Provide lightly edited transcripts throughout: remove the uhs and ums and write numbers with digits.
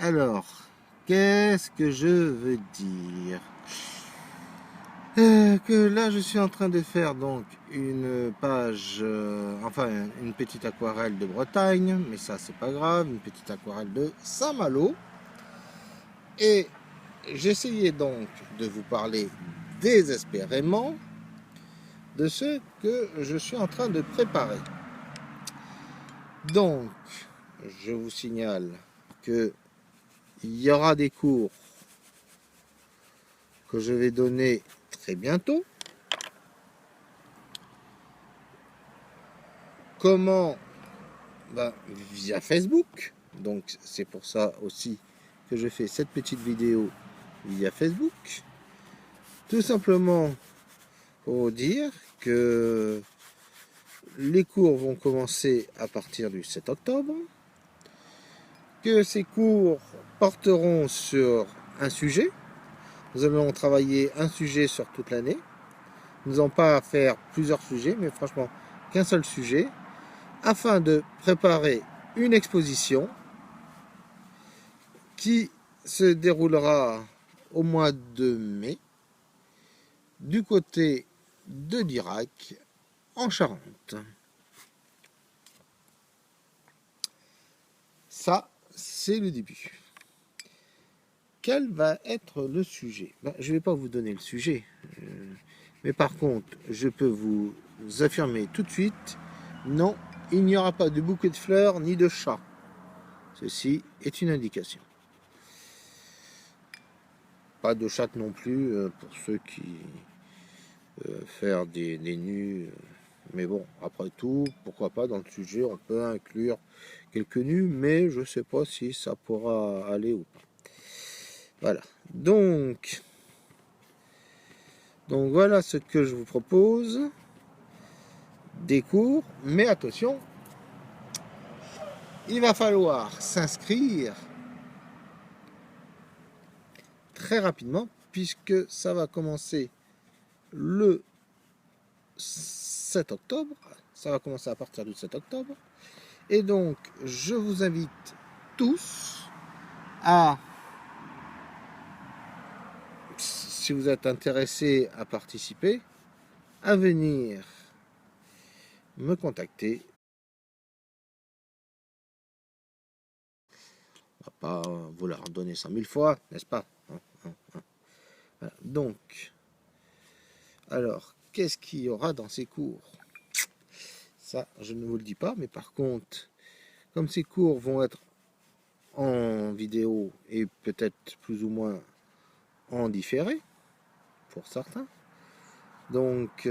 Alors, qu'est-ce que je veux dire? Que là, je suis en train de faire donc une page, enfin une petite aquarelle de Bretagne, mais ça c'est pas grave, une petite aquarelle de Saint-Malo. Et j'essayais donc de vous parler désespérément de ce que je suis en train de préparer. Donc, je vous signale que il y aura des cours que je vais donner très bientôt. Comment? Via Facebook. Donc c'est pour ça aussi que je fais cette petite vidéo via Facebook. Tout simplement pour dire que les cours vont commencer à partir du 7 octobre. Que ces cours porteront sur un sujet. Nous allons travailler un sujet sur toute l'année. Nous n'allons pas faire plusieurs sujets, mais franchement qu'un seul sujet, afin de préparer une exposition qui se déroulera au mois de mai du côté de Dirac en Charente. Ça, c'est le début. Quel va être le sujet? Je ne vais pas vous donner le sujet, mais par contre, je peux vous affirmer tout de suite, non, il n'y aura pas de bouquet de fleurs ni de chat. Ceci est une indication. Pas de chatte non plus pour ceux qui faire des nus. Mais bon, après tout, pourquoi pas dans le sujet, on peut inclure quelques nus, mais je ne sais pas si ça pourra aller ou pas. Voilà. Donc voilà ce que je vous propose. Des cours, mais attention, il va falloir s'inscrire très rapidement, puisque ça va commencer le 7 octobre. Ça va commencer à partir du 7 octobre. Et donc, je vous invite tous à, si vous êtes intéressé à participer, à venir me contacter. On va pas vous la redonner 100 000 fois, n'est-ce pas? Voilà. Donc, alors, qu'est-ce qu'il y aura dans ces cours? Ça, je ne vous le dis pas, mais par contre, comme ces cours vont être en vidéo et peut-être plus ou moins en différé, pour certains, donc,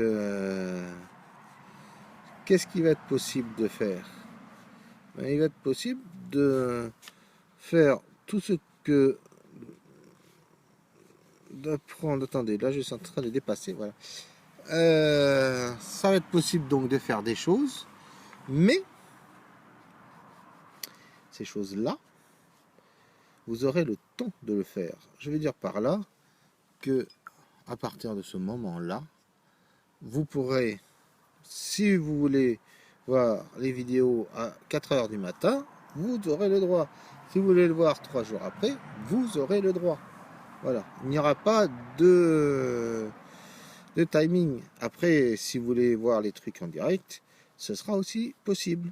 qu'est-ce qui va être possible de faire? Il va être possible de faire tout ce que d'apprendre. Attendez, là je suis en train de dépasser. Voilà. Ça va être possible donc de faire des choses, mais ces choses-là, vous aurez le temps de le faire. Je veux dire par là que à partir de ce moment-là, vous pourrez, si vous voulez voir les vidéos à 4 heures du matin, vous aurez le droit. Si vous voulez le voir 3 jours après, vous aurez le droit. Voilà, il n'y aura pas de timing. Après, si vous voulez voir les trucs en direct, ce sera aussi possible.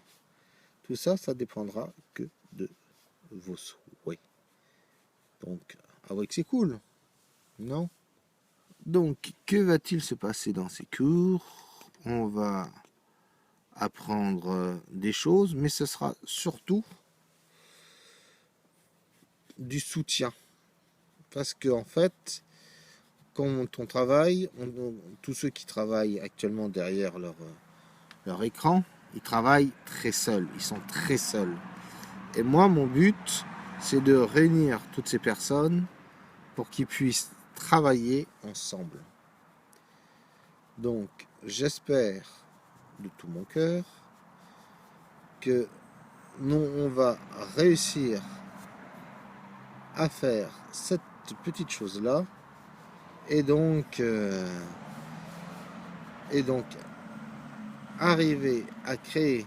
Tout ça, ça dépendra que de vos souhaits. Donc, avouez que c'est cool, non? Donc, que va-t-il se passer dans ces cours? On va apprendre des choses, mais ce sera surtout du soutien. Parce que en fait, quand on travaille, tous ceux qui travaillent actuellement derrière leur écran, ils travaillent très seuls, ils sont très seuls. Et moi, mon but, c'est de réunir toutes ces personnes pour qu'ils puissent travailler ensemble. Donc, j'espère de tout mon cœur que on va réussir à faire cette petite chose-là et donc arriver à créer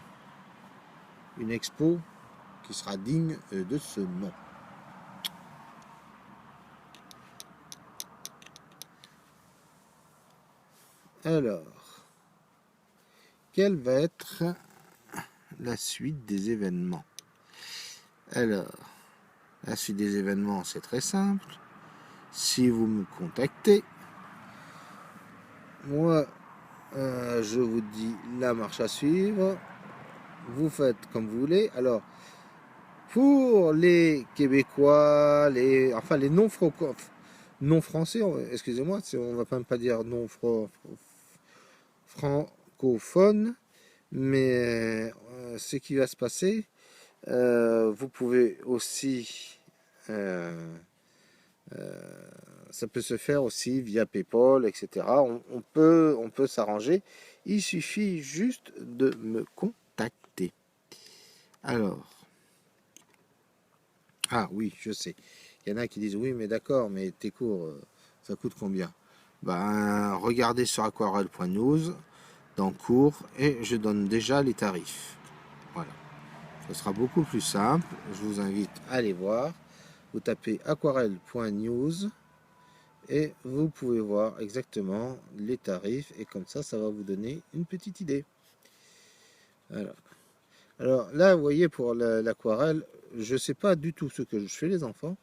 une expo qui sera digne de ce nom. Alors, quelle va être la suite des événements? Alors, la suite des événements, c'est très simple. Si vous me contactez, moi, je vous dis la marche à suivre. Vous faites comme vous voulez. Alors, pour les Québécois, enfin les non français, excusez-moi, on va même pas dire non francophones, mais ce qui va se passer, vous pouvez aussi, ça peut se faire aussi via PayPal, etc. On peut s'arranger. Il suffit juste de me contacter. Alors, ah oui, je sais. Il y en a qui disent oui, mais d'accord, mais tes cours, ça coûte combien? Ben, regardez sur aquarelle.news dans cours et je donne déjà les tarifs. Voilà. Ce sera beaucoup plus simple. Je vous invite à aller voir. Vous tapez aquarelle.news et vous pouvez voir exactement les tarifs et comme ça va vous donner une petite idée. Voilà. Alors là, vous voyez, pour l'aquarelle, je ne sais pas du tout ce que je fais, les enfants.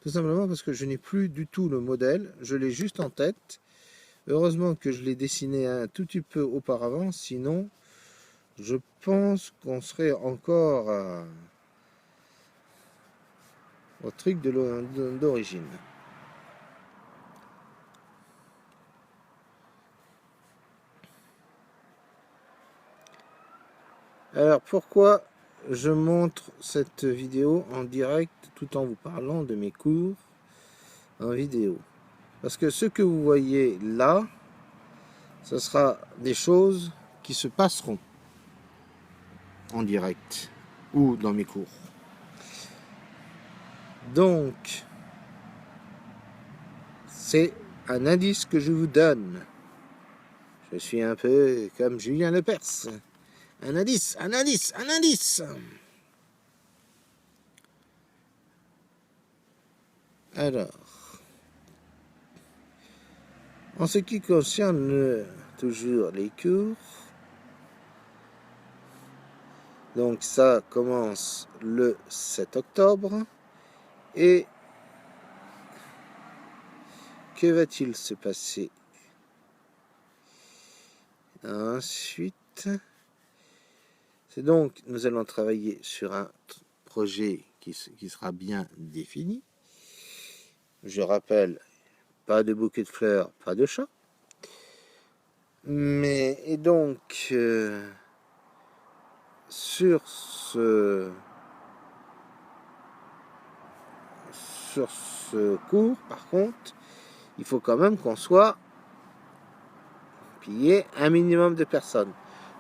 Tout simplement parce que je n'ai plus du tout le modèle. Je l'ai juste en tête. Heureusement que je l'ai dessiné un tout petit peu auparavant. Sinon, je pense qu'on serait encore au truc d'origine. Alors pourquoi je montre cette vidéo en direct tout en vous parlant de mes cours en vidéo? Parce que ce que vous voyez là, ce sera des choses qui se passeront en direct ou dans mes cours. Donc, c'est un indice que je vous donne. Je suis un peu comme Julien Lepers. Un indice, un indice, un indice. Alors, en ce qui concerne toujours les cours, donc ça commence le 7 octobre. Et que va-t-il se passer ensuite? C'est donc, nous allons travailler sur un projet qui sera bien défini. Je rappelle, pas de bouquet de fleurs, pas de chat. Et donc, sur ce cours, par contre, il faut quand même qu'on soit pillé un minimum de personnes.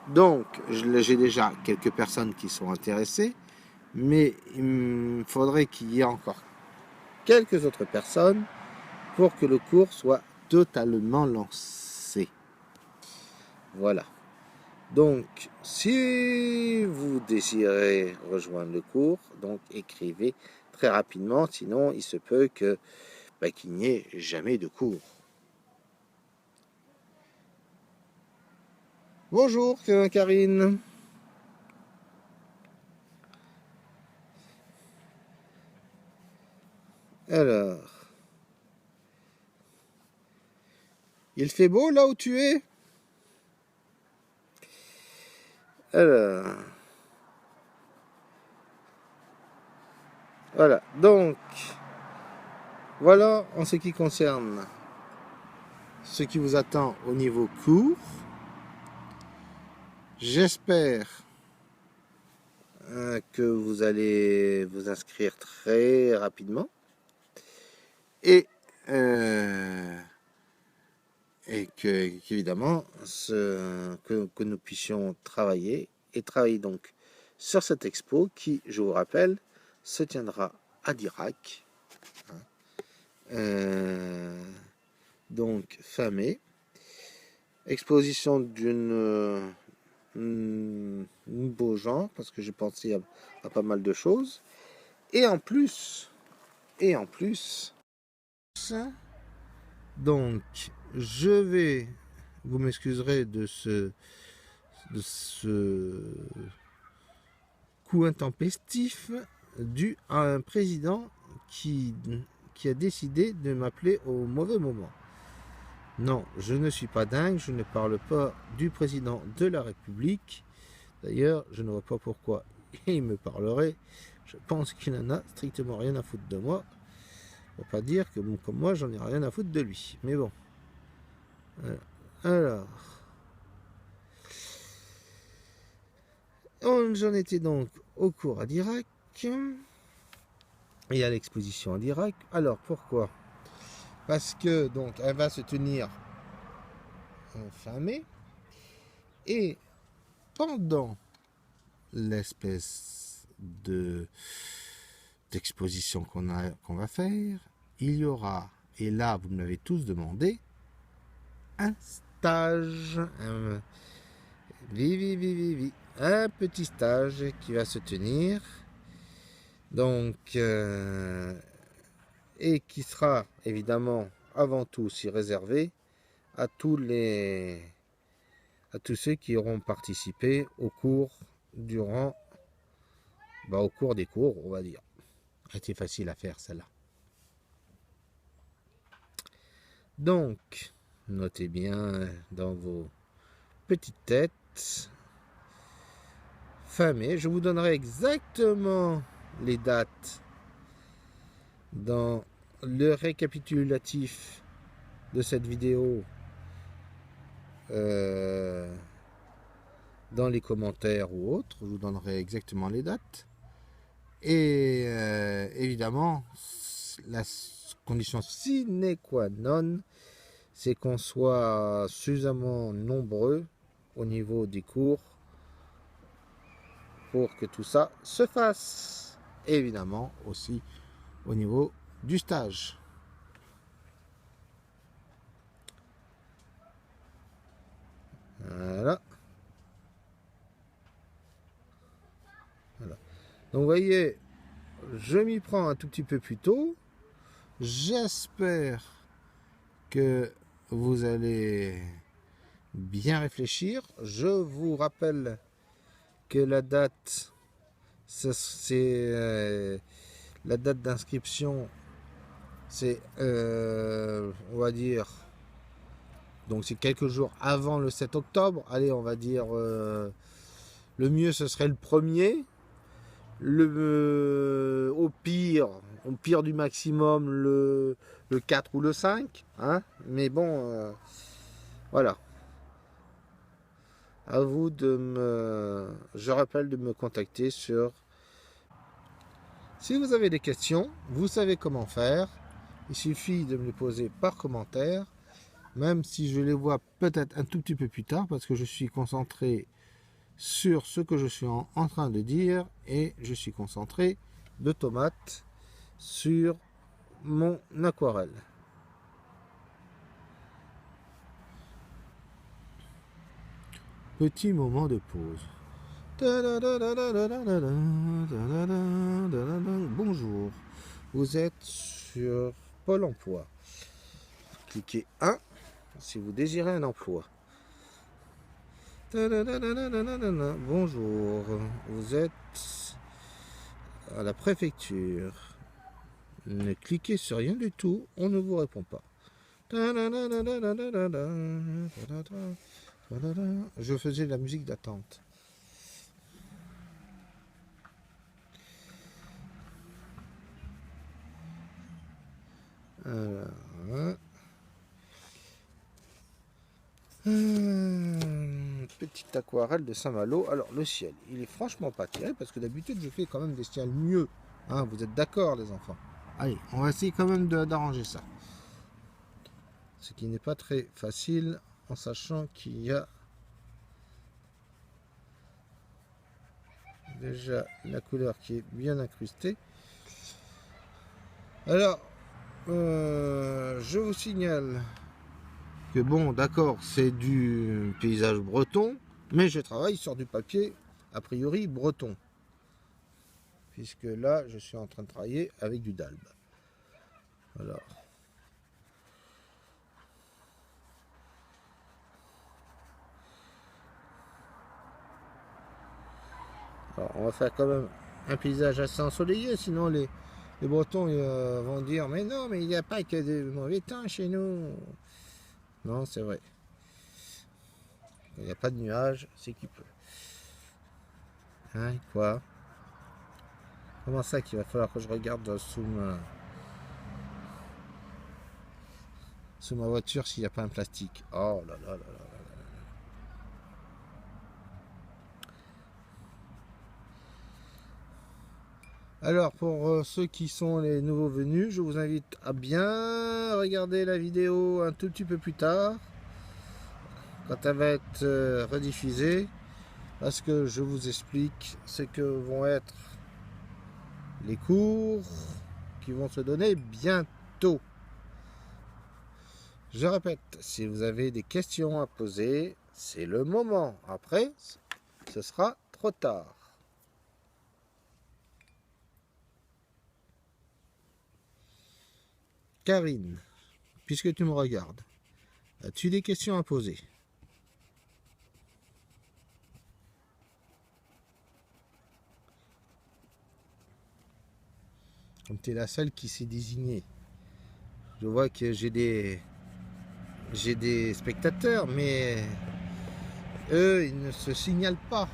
Donc, j'ai déjà quelques personnes qui sont intéressées, mais il me faudrait qu'il y ait encore quelques autres personnes pour que le cours soit totalement lancé. Voilà. Donc, si vous désirez rejoindre le cours, donc écrivez très rapidement, sinon il se peut que qu'il n'y ait jamais de cours. Bonjour Karine. Alors, il fait beau là où tu es? Alors, voilà, donc, voilà en ce qui concerne ce qui vous attend au niveau cours. J'espère que vous allez vous inscrire très rapidement et qu'évidemment que nous puissions travailler donc sur cette expo qui, je vous rappelle, se tiendra à Dirac, donc fin mai. Exposition d'une beau genre, parce que j'ai pensé à pas mal de choses. Et en plus, donc, je vais vous m'excuserez de ce coup intempestif dû à un président qui a décidé de m'appeler au mauvais moment. Non, je ne suis pas dingue, je ne parle pas du président de la République. D'ailleurs, je ne vois pas pourquoi il me parlerait. Je pense qu'il n'en a strictement rien à foutre de moi. On va pas dire que, bon, comme moi, j'en ai rien à foutre de lui. Mais bon. Alors. J'en étais donc au cours à Dirac et à l'exposition à Dirac. Alors, pourquoi? Parce que, donc, elle va se tenir fin mai. Et pendant l'espèce d'exposition qu'on va faire, il y aura, et là vous me l'avez tous demandé, un stage, un petit stage qui va se tenir, donc et qui sera évidemment avant tout aussi réservé à tous ceux qui auront participé au cours au cours des cours, on va dire. C'était facile à faire celle-là. Donc, notez bien dans vos petites têtes, fin mai, je vous donnerai exactement les dates dans le récapitulatif de cette vidéo, dans les commentaires ou autres, je vous donnerai exactement les dates. Et évidemment, la condition sine qua non, c'est qu'on soit suffisamment nombreux au niveau des cours pour que tout ça se fasse. Et évidemment aussi au niveau du stage. Voilà. Donc vous voyez, je m'y prends un tout petit peu plus tôt. J'espère que vous allez bien réfléchir. Je vous rappelle que la date, c'est la date d'inscription, c'est on va dire, donc c'est quelques jours avant le 7 octobre. Allez, on va dire le mieux ce serait le 1er. Au pire du maximum le 4 ou le 5, hein, mais bon, voilà. À vous je rappelle de me contacter sur. Si vous avez des questions, vous savez comment faire. Il suffit de me les poser par commentaire, même si je les vois peut-être un tout petit peu plus tard, parce que je suis concentré sur ce que je suis en train de dire et je suis concentré de tomates sur mon aquarelle. Petit moment de pause. Bonjour, vous êtes sur Pôle emploi. Cliquez 1 si vous désirez un emploi. Bonjour, vous êtes à la préfecture. Ne cliquez sur rien du tout, on ne vous répond pas. Je faisais de la musique d'attente. Petite aquarelle de Saint-Malo. Alors le ciel, il est franchement pas terrible parce que d'habitude je fais quand même des ciels mieux. Hein, vous êtes d'accord les enfants? Allez, on va essayer quand même d'arranger ça. Ce qui n'est pas très facile en sachant qu'il y a déjà la couleur qui est bien incrustée. Alors, je vous signale que bon, d'accord, c'est du paysage breton, mais je travaille sur du papier a priori breton. Puisque là, je suis en train de travailler avec du dalbe. Alors. Alors, on va faire quand même un paysage assez ensoleillé, sinon les Bretons vont dire mais non, mais il n'y a pas que de mauvais temps chez nous. Non, c'est vrai. Il n'y a pas de nuages, c'est qu'il pleut. Hein, quoi? Comment ça qu'il va falloir que je regarde sous ma voiture s'il n'y a pas un plastique? Oh là là là là. Alors, pour ceux qui sont les nouveaux venus, je vous invite à bien regarder la vidéo un tout petit peu plus tard, quand elle va être rediffusée, parce que je vous explique ce que vont être les cours qui vont se donner bientôt. Je répète, si vous avez des questions à poser, c'est le moment. Après, ce sera trop tard. Karine, puisque tu me regardes, as-tu des questions à poser? Comme tu es la seule qui s'est désignée. Je vois que j'ai des spectateurs, mais eux, ils ne se signalent pas.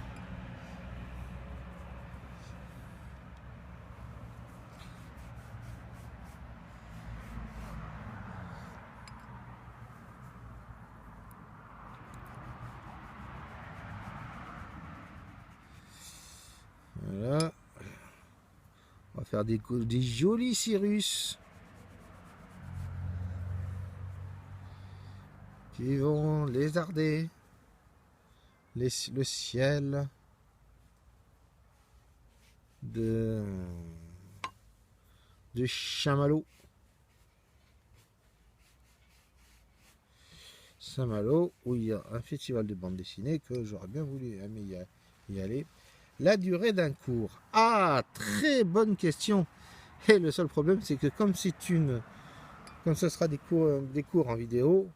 Voilà. On va faire des jolis cirrus qui vont lézarder le ciel de Saint-Malo. Saint-Malo, où il y a un festival de bande dessinée que j'aurais bien voulu y aller. La durée d'un cours. Ah, très bonne question. Et le seul problème, c'est que comme ce sera des cours en vidéo,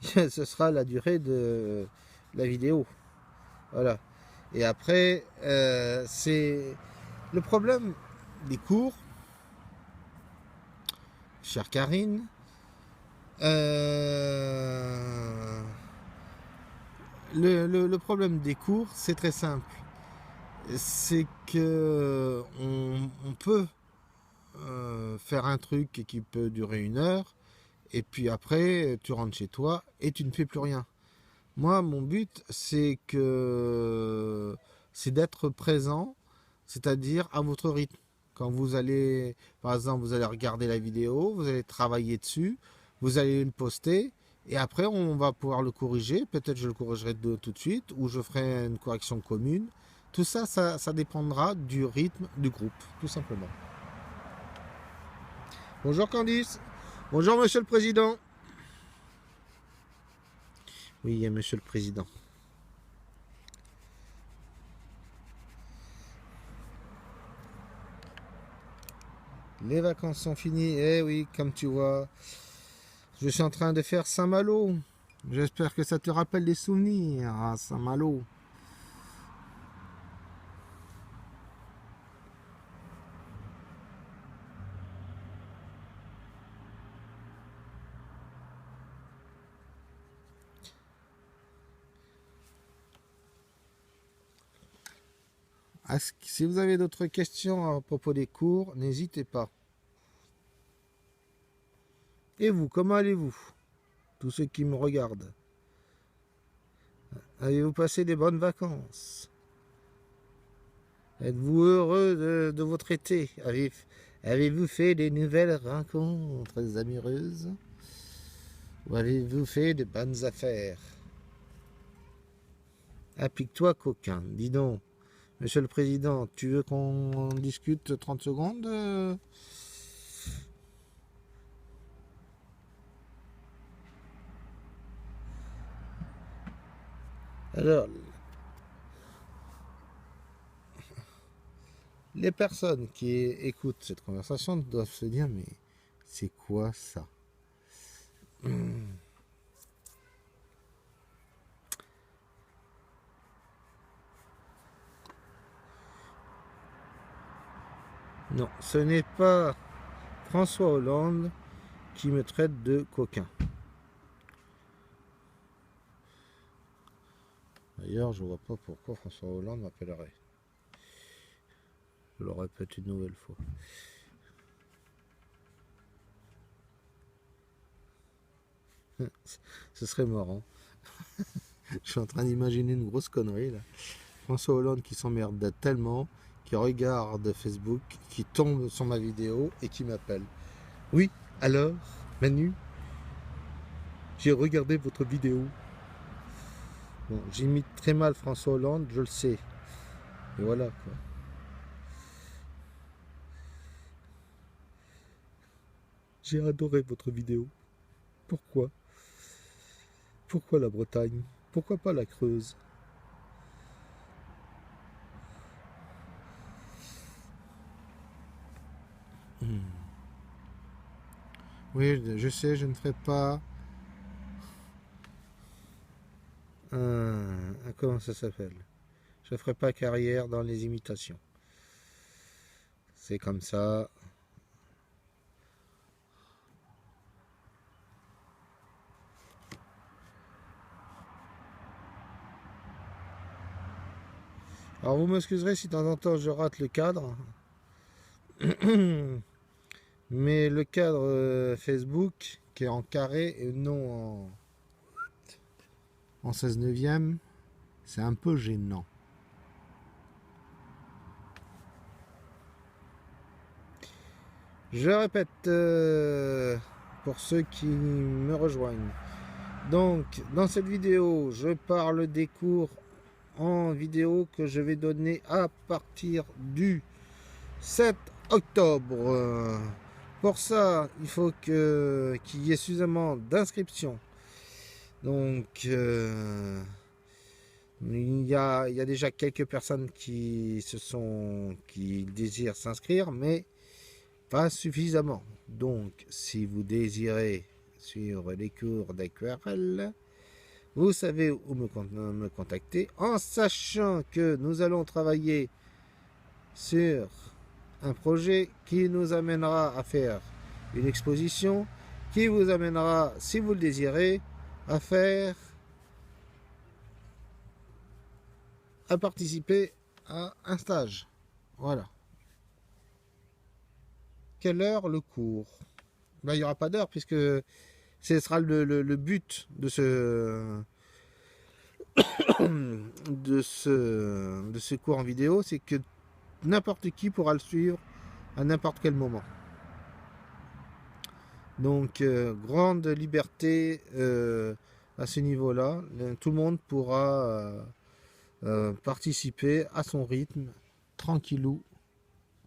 ce sera la durée de la vidéo. Voilà. Et après, c'est le problème des cours, chère Karine. Le problème des cours, c'est très simple. C'est que on peut faire un truc qui peut durer 1 heure, et puis après, tu rentres chez toi et tu ne fais plus rien. Moi, mon but, c'est d'être présent, c'est-à-dire à votre rythme. Quand vous allez, par exemple, vous allez regarder la vidéo, vous allez travailler dessus, vous allez le poster, et après, on va pouvoir le corriger. Peut-être je le corrigerai tout de suite, ou je ferai une correction commune. Tout ça, ça dépendra du rythme du groupe, tout simplement. Bonjour Candice. Bonjour Monsieur le Président. Oui, Monsieur le Président. Les vacances sont finies. Eh oui, comme tu vois, je suis en train de faire Saint-Malo. J'espère que ça te rappelle des souvenirs à Saint-Malo. Si vous avez d'autres questions à propos des cours, n'hésitez pas. Et vous, comment allez-vous? Tous ceux qui me regardent. Avez-vous passé des bonnes vacances? Êtes-vous heureux de votre été? Avez-vous fait des nouvelles rencontres amoureuses? Ou avez-vous fait de bonnes affaires? Applique-toi, coquin. Dis donc, Monsieur le Président, tu veux qu'on discute 30 secondes? Alors, les personnes qui écoutent cette conversation doivent se dire, mais c'est quoi ça? Non, ce n'est pas François Hollande qui me traite de coquin. D'ailleurs, je vois pas pourquoi François Hollande m'appellerait. Je le répète une nouvelle fois. Ce serait marrant. Je suis en train d'imaginer une grosse connerie là. François Hollande qui s'emmerde tellement, qui regarde Facebook, qui tombe sur ma vidéo et qui m'appelle. Oui, alors, Manu, j'ai regardé votre vidéo. Bon, j'imite très mal François Hollande, je le sais. Et voilà quoi. J'ai adoré votre vidéo. Pourquoi? Pourquoi la Bretagne? Pourquoi pas la Creuse? Oui, je sais, je ne ferai pas comment ça s'appelle? Je ne ferai pas carrière dans les imitations. C'est comme ça. Alors vous m'excuserez si de temps en temps je rate le cadre. Mais le cadre Facebook qui est en carré et non en 16 neuvième, c'est un peu gênant. Je répète pour ceux qui me rejoignent. Donc, dans cette vidéo, je parle des cours en vidéo que je vais donner à partir du 7 octobre. Pour ça, il faut qu'il y ait suffisamment d'inscriptions. Donc, il y a déjà quelques personnes qui désirent s'inscrire, mais pas suffisamment. Donc, si vous désirez suivre les cours d'aquarelle, vous savez où me contacter, en sachant que nous allons travailler sur un projet qui nous amènera à faire une exposition, qui vous amènera, si vous le désirez, à participer à un stage. Voilà. Quelle heure le cours? Ben, il n'y aura pas d'heure puisque ce sera le but de ce cours en vidéo, c'est que n'importe qui pourra le suivre à n'importe quel moment. Donc, grande liberté à ce niveau-là. Tout le monde pourra participer à son rythme, tranquillou,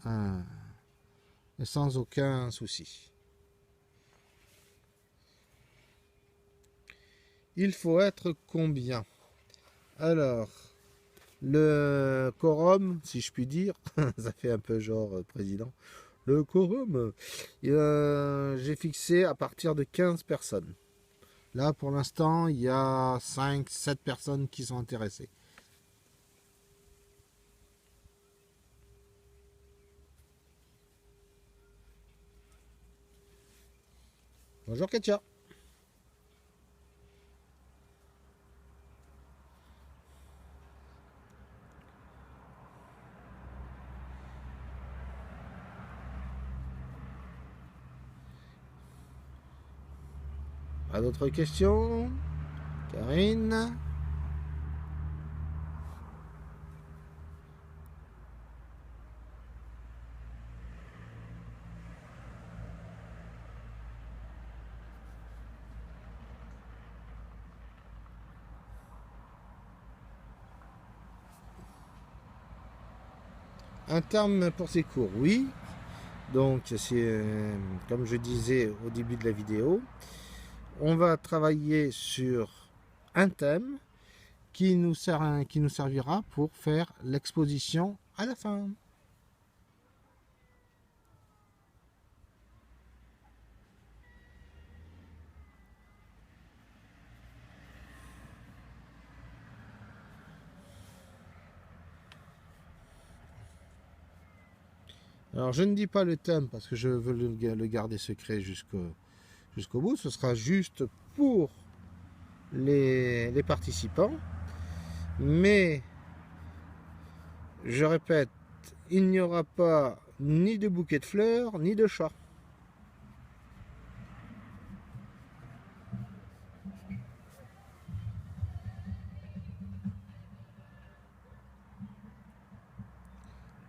et sans aucun souci. Il faut être combien? Alors, le quorum, si je puis dire, ça fait un peu genre président. Le quorum, j'ai fixé à partir de 15 personnes. Là, pour l'instant, il y a 5-7 personnes qui sont intéressées. Bonjour Katia. Pas d'autres questions? Karine? Un terme pour ces cours, oui. Donc, c'est comme je disais au début de la vidéo, on va travailler sur un thème qui nous servira pour faire l'exposition à la fin. Alors je ne dis pas le thème parce que je veux le garder secret jusqu'au bout. Ce sera juste pour les participants. Mais je répète, il n'y aura pas ni de bouquet de fleurs, ni de chat.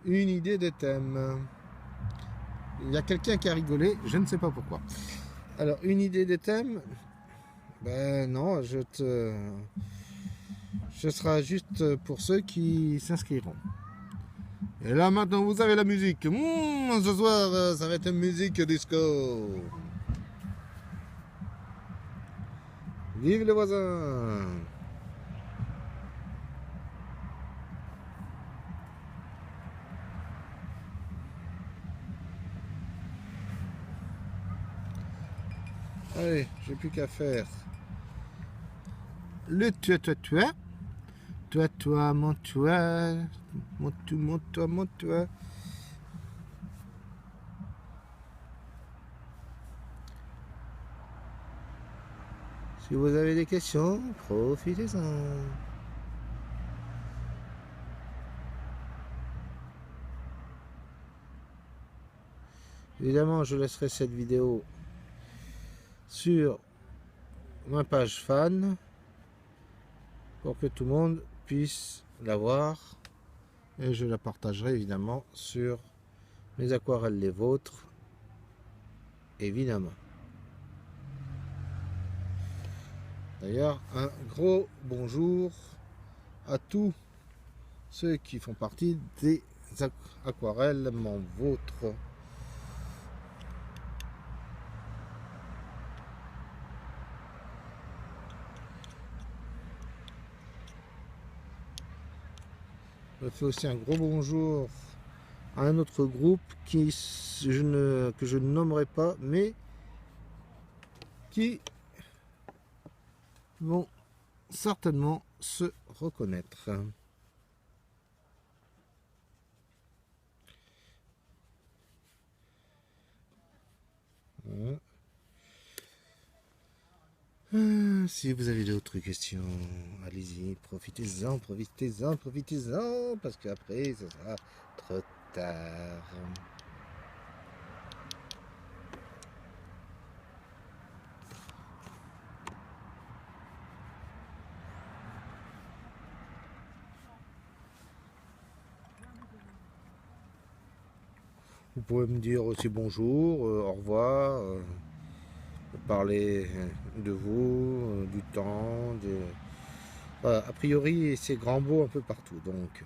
Une idée de thème. Il y a quelqu'un qui a rigolé, je ne sais pas pourquoi. Alors, une idée de thème. Ben non, ce sera juste pour ceux qui s'inscriront. Et là maintenant vous avez la musique. Ce soir ça va être une musique disco. Vive les voisins. Allez, j'ai plus qu'à faire. Le toi. Toi, mon toi. Mon toi. Si vous avez des questions, profitez-en. Évidemment, je laisserai cette vidéo sur ma page fan pour que tout le monde puisse la voir et je la partagerai évidemment sur mes aquarelles les vôtres évidemment. D'ailleurs un gros bonjour à tous ceux qui font partie des aquarelles mon vôtre. Je fais aussi un gros bonjour à un autre groupe que je ne nommerai pas, mais qui vont certainement se reconnaître. Si vous avez d'autres questions, allez-y, profitez-en, parce qu'après, ce sera trop tard. Vous pouvez me dire aussi bonjour, au revoir, parler de vous, du temps, voilà, a priori c'est grand beau un peu partout, donc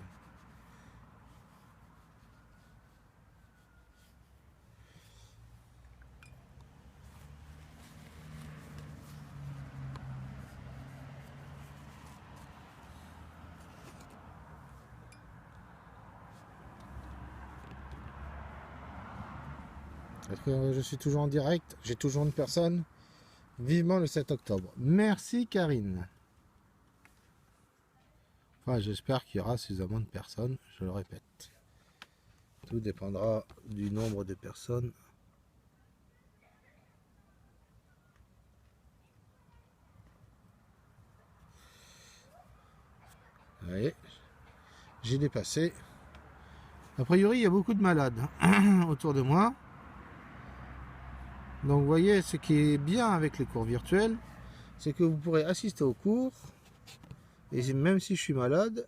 je suis toujours en direct, j'ai toujours une personne. Vivement le 7 octobre. Merci Karine. Enfin, j'espère qu'il y aura suffisamment de personnes, je le répète. Tout dépendra du nombre de personnes. Allez, j'ai dépassé. A priori, il y a beaucoup de malades autour de moi. Donc, vous voyez, ce qui est bien avec les cours virtuels, c'est que vous pourrez assister aux cours. Et même si je suis malade,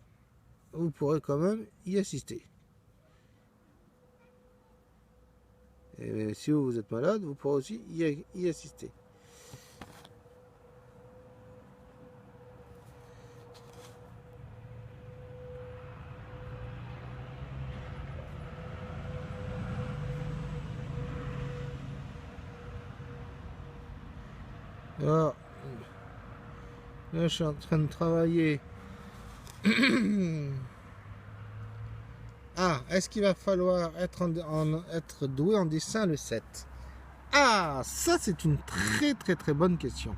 vous pourrez quand même y assister. Et si vous êtes malade, vous pourrez aussi y assister. Alors, là, je suis en train de travailler. Ah, est-ce qu'il va falloir être doué en dessin le 7? Ah, ça c'est une très bonne question.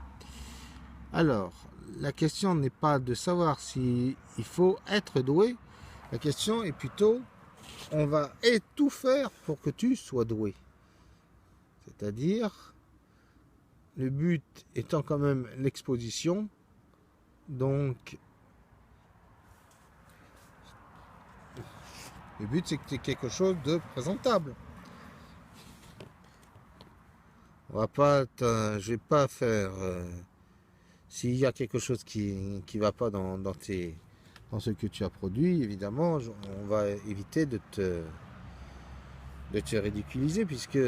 Alors, la question n'est pas de savoir si il faut être doué. La question est plutôt on va tout faire pour que tu sois doué. C'est-à-dire, le but étant quand même l'exposition, donc le but c'est que tu aies quelque chose de présentable. On va pas, je vais pas faire, s'il y a quelque chose qui va pas dans ce que tu as produit, évidemment, on va éviter de te ridiculiser, puisque,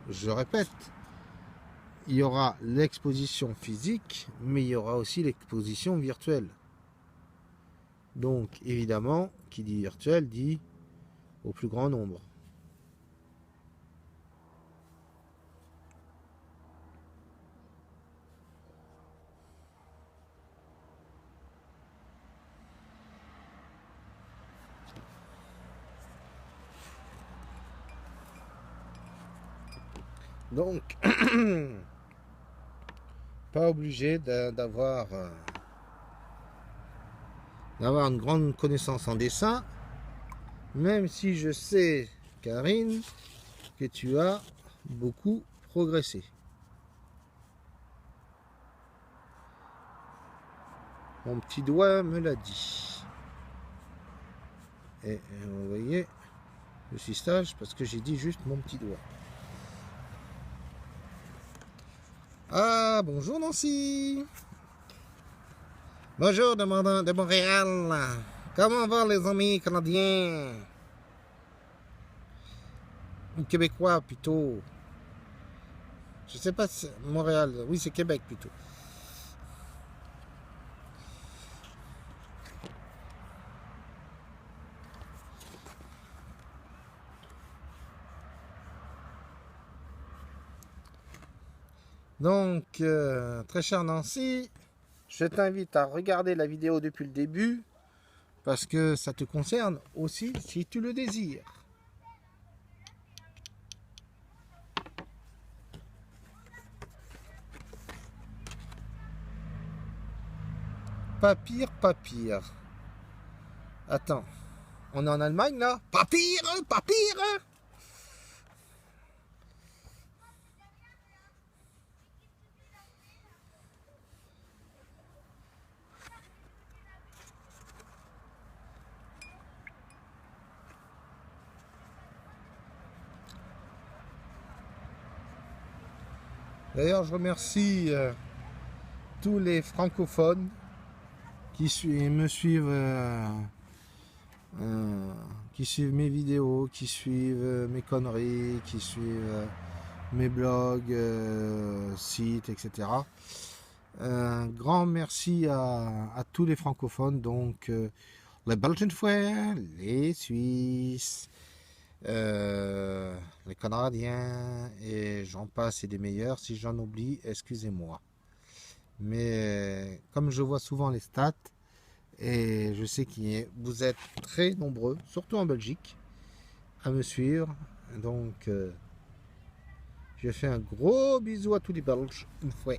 je répète, il y aura l'exposition physique, mais il y aura aussi l'exposition virtuelle. Donc, évidemment, qui dit virtuel dit au plus grand nombre. Donc, pas obligé d'avoir une grande connaissance en dessin, même si je sais, Karine, que tu as beaucoup progressé. Mon petit doigt me l'a dit. Et vous voyez, je suis sage parce que j'ai dit juste mon petit doigt. Ah, bonjour Nancy. Bonjour de Montréal. Comment vont les amis canadiens? Ou québécois plutôt. Je sais pas si Montréal. Oui, c'est Québec plutôt. Donc, très chère Nancy, je t'invite à regarder la vidéo depuis le début parce que ça te concerne aussi si tu le désires. Pas pire, pas pire. Attends, on est en Allemagne là? Pas pire, pas pire. D'ailleurs, je remercie tous les francophones qui me suivent, qui suivent mes vidéos, qui suivent mes conneries, qui suivent mes blogs, sites, etc. Un grand merci à tous les francophones, donc les Belgiens, les Suisses, les Canadiens, et j'en passe et des meilleurs. Si j'en oublie, excusez-moi. Mais comme je vois souvent les stats, et je sais que vous êtes très nombreux, surtout en Belgique, à me suivre. Donc, je fais un gros bisou à tous les Belges, une fois.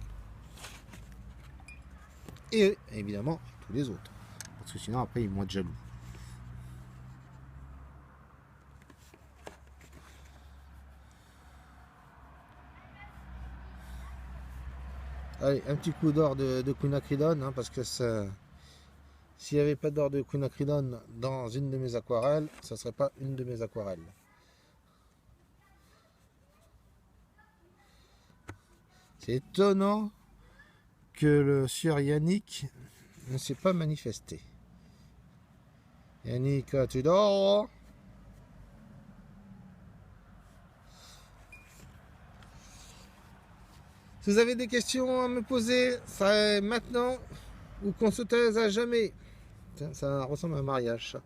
Et évidemment, à tous les autres. Parce que sinon, après, ils vont être jaloux. Allez, un petit coup d'or de quinacridone, hein, parce que ça, s'il n'y avait pas d'or de quinacridone dans une de mes aquarelles, ça ne serait pas une de mes aquarelles. C'est étonnant que le sieur Yannick ne s'est pas manifesté. Yannick, tu dors? Si vous avez des questions à me poser, ça est maintenant ou qu'on se taise à jamais. Tiens, ça ressemble à un mariage, ça.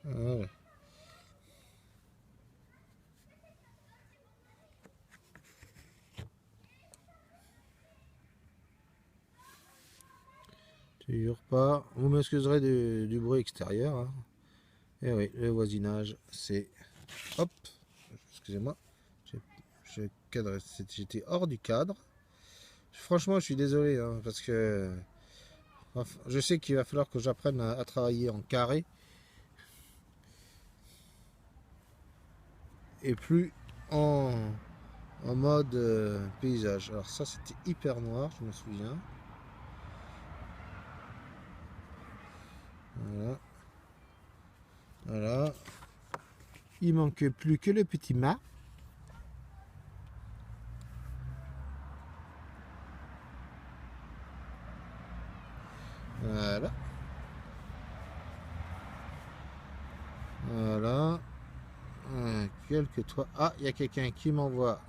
Ouais. Toujours pas. Vous m'excuserez du bruit extérieur, hein. Et oui, le voisinage, c'est... Hop, excusez-moi, j'étais hors du cadre. Franchement, je suis désolé, hein, parce que je sais qu'il va falloir que j'apprenne à travailler en carré et plus en mode paysage. Alors ça, c'était hyper noir, je me souviens. Voilà. Voilà. Il manquait plus que le petit mât. Voilà. Voilà. Quelques toits. Ah, il y a quelqu'un qui m'envoie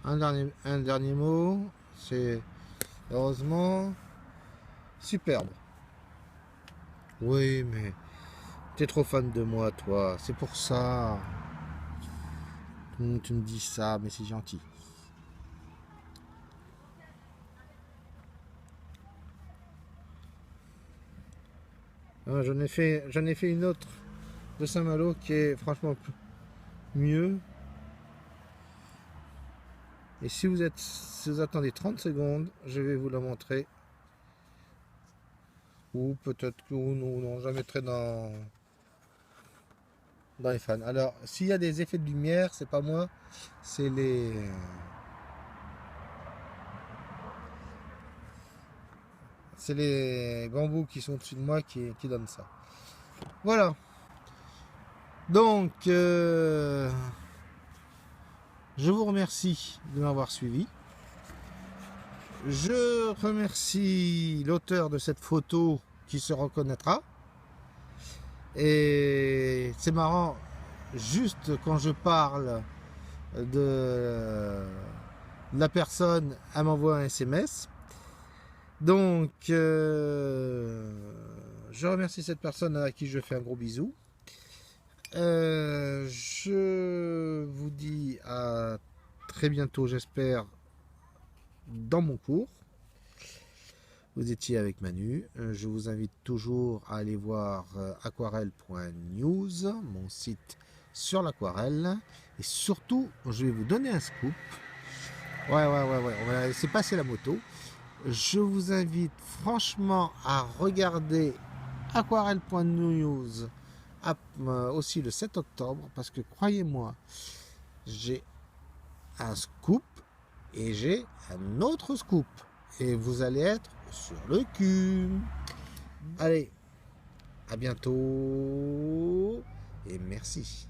un dernier mot. C'est heureusement superbe. Oui, mais t'es trop fan de moi, toi. C'est pour ça. Tu me dis ça, mais c'est gentil. Ah, j'en ai fait une autre de Saint-Malo qui est franchement mieux. Et si vous attendez 30 secondes, je vais vous la montrer. Ou peut-être que non, je la mettrai dans les fans. Alors, s'il y a des effets de lumière, c'est pas moi, c'est les bambous qui sont au-dessus de moi qui donnent ça. Voilà. Donc, je vous remercie de m'avoir suivi. Je remercie l'auteur de cette photo qui se reconnaîtra. Et c'est marrant, juste quand je parle de la personne, elle m'envoie un SMS. Donc, je remercie cette personne à qui je fais un gros bisou. Je vous dis à très bientôt, j'espère, dans mon cours. Vous étiez avec Manu. Je vous invite toujours à aller voir aquarelle.news, mon site sur l'aquarelle. Et surtout, je vais vous donner un scoop. Ouais. On va laisser passer la moto. Je vous invite franchement à regarder aquarelle.news aussi le 7 octobre. Parce que croyez-moi, j'ai un scoop et j'ai un autre scoop. Et vous allez être sur le cul. Allez, à bientôt et merci.